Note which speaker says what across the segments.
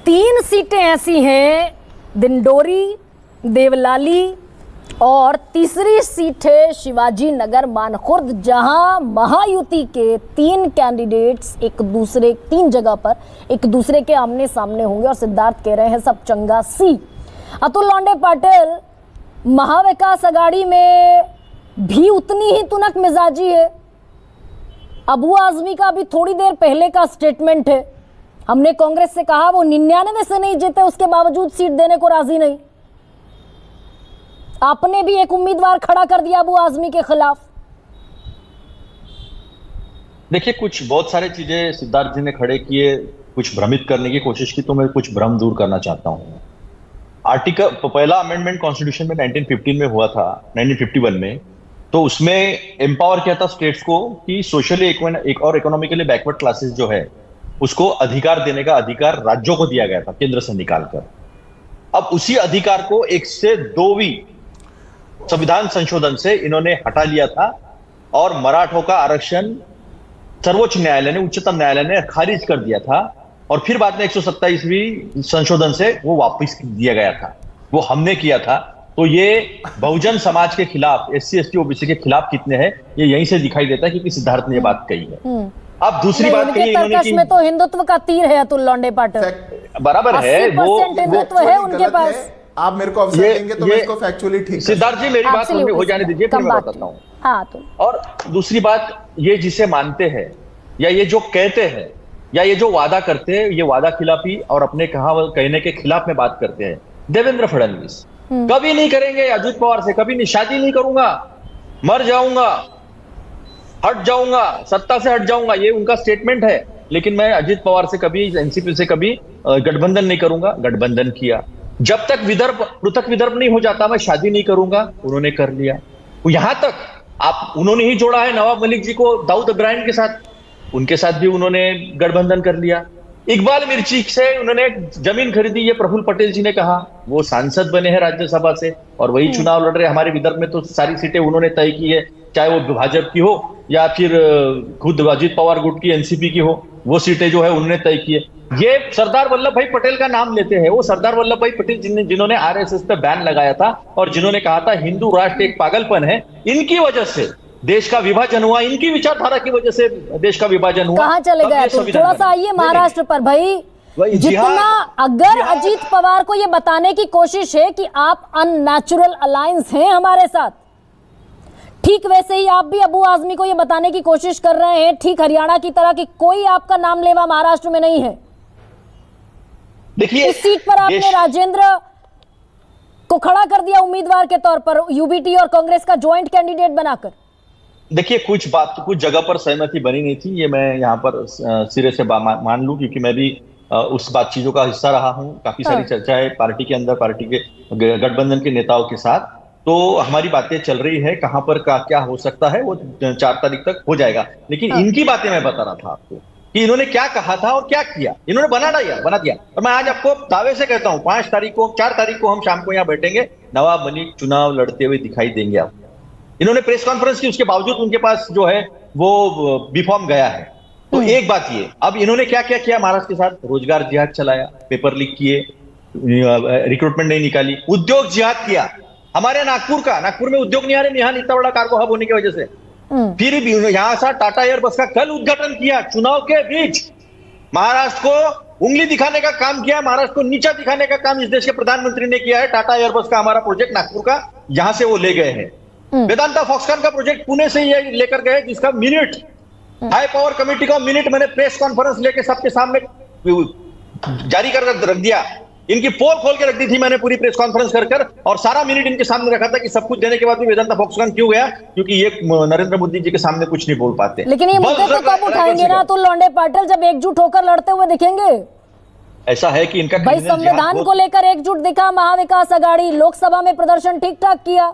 Speaker 1: तीन सीटें ऐसी हैं, दिंडोरी, देवलाली और तीसरी सीट है शिवाजी नगर मानखुर्द, जहां महायुति के तीन कैंडिडेट्स तीन जगह पर एक दूसरे के आमने सामने होंगे और सिद्धार्थ कह रहे हैं सब चंगा सी। अतुल लौंडे पाटिल, महाविकास आघाड़ी में भी उतनी ही तुनक मिजाजी है। अबू आजमी का अभी थोड़ी देर पहले का स्टेटमेंट है, हमने कांग्रेस से कहा वो 99 से नहीं जीते, उसके बावजूद सीट देने को राजी नहीं। आपने भी एक उम्मीदवार खड़ा कर दिया अबू आजमी के खिलाफ।
Speaker 2: देखिए, बहुत सारे चीजें सिद्धार्थ जी ने खड़े किए, कुछ भ्रमित करने की कोशिश की, तो मैं कुछ भ्रम दूर करना चाहता हूं। पहला अमेंडमेंट कॉन्स्टिट्यूशन में 1915 में हुआ था, 1951 में, तो उसमें एम्पावर किया था स्टेट्स को कि सोशली एक और इकोनॉमिकली बैकवर्ड क्लासेस जो है उसको अधिकार देने का अधिकार राज्यों को दिया गया था केंद्र से निकालकर। अब उसी अधिकार को 1 से 2वीं संविधान संशोधन से इन्होंने हटा लिया था और मराठों का आरक्षण सर्वोच्च न्यायालय ने, उच्चतम न्यायालय ने खारिज कर दिया था और फिर बाद में 127वीं संशोधन से वो वापस दिया गया था। वो हमने किया था। तो ये बहुजन समाज के खिलाफ, SC ST OBC के खिलाफ कितने हैं, ये यहीं से दिखाई देता है, क्योंकि सिद्धार्थ ने ये बात कही है। अब दूसरी बात कही इन्होंने कि
Speaker 1: में तो हिंदुत्व का तीर है अतुल लौंडे पाटिल,
Speaker 2: बराबर है, वो
Speaker 1: हिंदुत्व है उनके पास।
Speaker 3: आप मेरे को अवसर देंगे तो मैं इसको फैक्चुअली ठीक।
Speaker 2: सिद्धार्थ जी, मेरी बात हो जाने दीजिए, फिर मैं बताता हूँ।
Speaker 1: हाँ,
Speaker 2: और दूसरी बात, ये जिसे मानते हैं या ये जो कहते हैं या ये जो वादा करते हैं, ये वादा खिलाफी और अपने कहने के खिलाफ में बात करते हैं। देवेंद्र फडणवीस कभी नहीं करेंगे अजित पवार से, कभी नहीं, शादी नहीं करूंगा, मर जाऊंगा, हट जाऊंगा, सत्ता से हट जाऊंगा, ये उनका स्टेटमेंट है। लेकिन मैं अजित पवार से कभी, एनसीपी से कभी गठबंधन नहीं करूंगा। गठबंधन किया। जब तक पृथक विदर्भ नहीं हो जाता मैं शादी नहीं करूंगा, उन्होंने कर लिया। यहां तक उन्होंने ही जोड़ा है नवाब मलिक जी को दाऊद इब्राहिम के साथ, उनके साथ भी उन्होंने गठबंधन कर लिया। इकबाल मिर्ची से उन्होंने जमीन खरीदी, ये प्रफुल्ल पटेल जी ने कहा, वो सांसद बने हैं राज्यसभा से और वही चुनाव लड़ रहे। हमारे विदर्भ में तो सारी सीटें उन्होंने तय की है, चाहे वो भाजपा की हो या फिर खुद अजित पवार गुट की एनसीपी की हो, वो सीटें जो है उन्होंने तय की है। ये सरदार वल्लभ भाई पटेल का नाम लेते हैं, वो सरदार वल्लभ भाई पटेल जिन्होंने आरएसएस पे बैन लगाया था और जिन्होंने कहा था हिंदू राष्ट्र एक पागलपन है, इनकी वजह से देश का विभाजन हुआ, इनकी विचारधारा की वजह से देश का विभाजन हुआ।
Speaker 1: कहां चले गए? थोड़ा सा आइए महाराष्ट्र पर भाई। जितना अगर अजीत पवार को यह बताने की कोशिश है कि आप अननेचुरल अलायंस हैं हमारे साथ, ठीक वैसे ही आप भी अबू आजमी को यह बताने की कोशिश कर रहे हैं, ठीक हरियाणा की तरह, कि कोई आपका नाम लेवा महाराष्ट्र में नहीं है।
Speaker 2: देखिए,
Speaker 1: इस सीट पर आपने राजेंद्र को खड़ा कर दिया उम्मीदवार के तौर पर, यूबीटी और कांग्रेस का ज्वाइंट कैंडिडेट बनाकर।
Speaker 2: देखिए, कुछ जगह पर सहमति बनी नहीं थी, ये मैं यहाँ पर सिरे से मान लूं, क्योंकि मैं भी उस चीजों का हिस्सा रहा हूँ। काफी सारी चर्चाएं पार्टी के अंदर, पार्टी के गठबंधन के नेताओं के साथ, तो हमारी बातें चल रही है। कहां पर क्या हो सकता है वो 4 तारीख तक हो जाएगा। लेकिन इनकी बातें मैं बता रहा था आपको कि इन्होंने क्या कहा था और क्या किया। इन्होंने बना दिया। और मैं आज आपको दावे से कहता हूँ 4 तारीख को हम शाम को यहाँ बैठेंगे, नवाब मलिक चुनाव लड़ते हुए दिखाई देंगे आपको। इन्होंने प्रेस कॉन्फ्रेंस की, उसके बावजूद उनके पास जो है वो बीफॉर्म गया है। तो एक बात ये, अब इन्होंने क्या क्या किया महाराष्ट्र के साथ? रोजगार जिहाद चलाया, पेपर लीक किए, रिक्रूटमेंट नहीं निकाली, उद्योग जिहाद किया। हमारे नागपुर में उद्योग नहीं आ रहे, यहाँ इतना बड़ा कार्गो हब होने की वजह से। फिर भी यहाँ से टाटा एयरबस का कल उद्घाटन किया, चुनाव के बीच। महाराष्ट्र को उंगली दिखाने का काम किया, महाराष्ट्र को नीचा दिखाने का काम इस देश के प्रधानमंत्री ने किया है। टाटा एयरबस का हमारा प्रोजेक्ट नागपुर का, यहां से वो ले गए हैं। वेदांता फॉक्सकॉन का प्रोजेक्ट पुणे से ये लेकर गए, जिसका मिनट हाई पावर कमेटी का मिनट मैंने प्रेस कॉन्फ्रेंस लेके सबके सामने जारी कर रख दिया। इनकी पोल खोल के रख दी थी मैंने पूरी प्रेस कॉन्फ्रेंस कर और सारा मिनट इनके सामने रखा था कि सब कुछ देने के बाद भी वेदांता फॉक्सकॉन क्यों गया, क्योंकि ये नरेंद्र मोदी जी के सामने कुछ नहीं बोल पाते।
Speaker 1: लेकिन ये मुद्दे तो कब उठाएंगे ना, तो लौंडे पाटिल जब एकजुट होकर लड़ते हुए दिखेंगे।
Speaker 2: ऐसा है कि इनका
Speaker 1: भाई संविधान को लेकर एकजुट दिखा महाविकास आघाड़ी, लोकसभा में प्रदर्शन ठीक ठाक किया,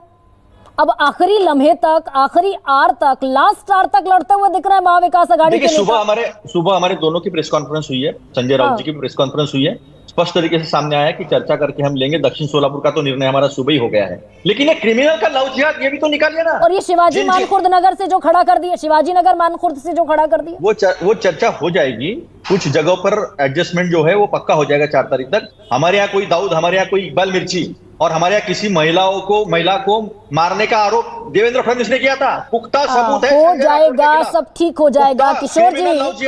Speaker 1: अब आखिरी लम्हे तक, आखिरी आर तक, लास्ट आर तक लड़ते हुए दिख रहे हैं महाविकास आघाड़ी के
Speaker 2: देखिए,
Speaker 1: नेता।
Speaker 2: सुबह हमारे दोनों की प्रेस कॉन्फ्रेंस हुई है, संजय राउत जी की प्रेस कॉन्फ्रेंस हुई है। स्पष्ट तरीके से सामने आया कि चर्चा करके हम लेंगे। दक्षिण सोलापुर का तो निर्णय हमारा सुबह ही हो गया है, लेकिन ये क्रिमिनल का लव जिहाद ये भी तो निकालिए ना।
Speaker 1: और ये शिवाजी मानखुर्द नगर से जो खड़ा कर दिया, शिवाजी नगर मानखुर्द से जो खड़ा कर दिया,
Speaker 2: वो चर्चा हो जाएगी। कुछ जगहों पर एडजस्टमेंट जो है वो पक्का हो जाएगा 4 तारीख तक। हमारे यहाँ कोई दाऊद, हमारे यहाँ कोई इकबाल मिर्ची और हमारे यहाँ किसी महिला को मारने का आरोप देवेंद्र फडणवीस ने किया था। पुख्ता सबूत है।
Speaker 1: हो जाएगा, सब ठीक हो जाएगा किशोर जी।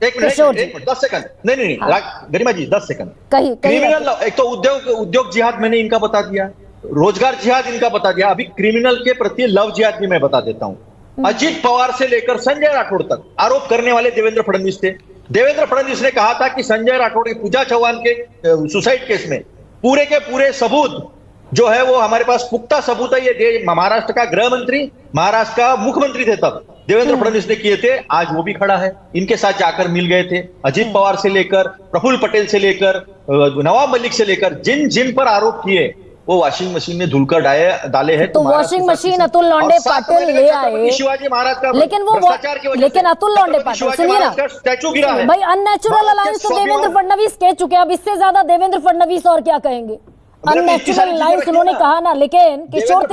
Speaker 2: एक मिनट 10 सेकंड। नहीं गरिमा जी 10 सेकंड। क्रिमिनल, एक तो उद्योग जिहाद मैंने इनका बता दिया, रोजगार जिहाद इनका बता दिया। अभी क्रिमिनल के प्रति लव जिहाद भी मैं बता देता हूं। अजीत पवार से लेकर संजय राठौड़ तक आरोप करने वाले देवेंद्र फडणवीस थे। देवेंद्र फडणवीस ने कहा था कि संजय राठौड़ की पूजा चौहान के सुसाइड केस में पूरे के पूरे सबूत जो है वो हमारे पास पुख्ता सबूत है। ये महाराष्ट्र का गृह मंत्री, महाराष्ट्र का मुख्यमंत्री थे तब देवेंद्र फडणवीस ने किए थे। आज वो भी खड़ा है, इनके साथ जाकर मिल गए थे। अजीत पवार से लेकर प्रफुल्ल पटेल से लेकर नवाब मलिक से लेकर जिन पर आरोप किए वो वॉशिंग मशीन में धुलकर डाले हैं।
Speaker 1: तो वॉशिंग मशीन अतुल लौंडे पाटिल ले आए,
Speaker 2: शिवाजी महाराज का
Speaker 1: लेकिन अतुल लौंडे पाटिल सुनिए ना,
Speaker 2: स्टैचू गिरा है
Speaker 1: भाई। अननेचुरल अलायंस तो देवेंद्र फडणवीस कह चुके हैं, अब इससे ज्यादा देवेंद्र फडणवीस और क्या कहेंगे। अननेचुरल अलायंस उन्होंने कहा ना, लेकिन किशोर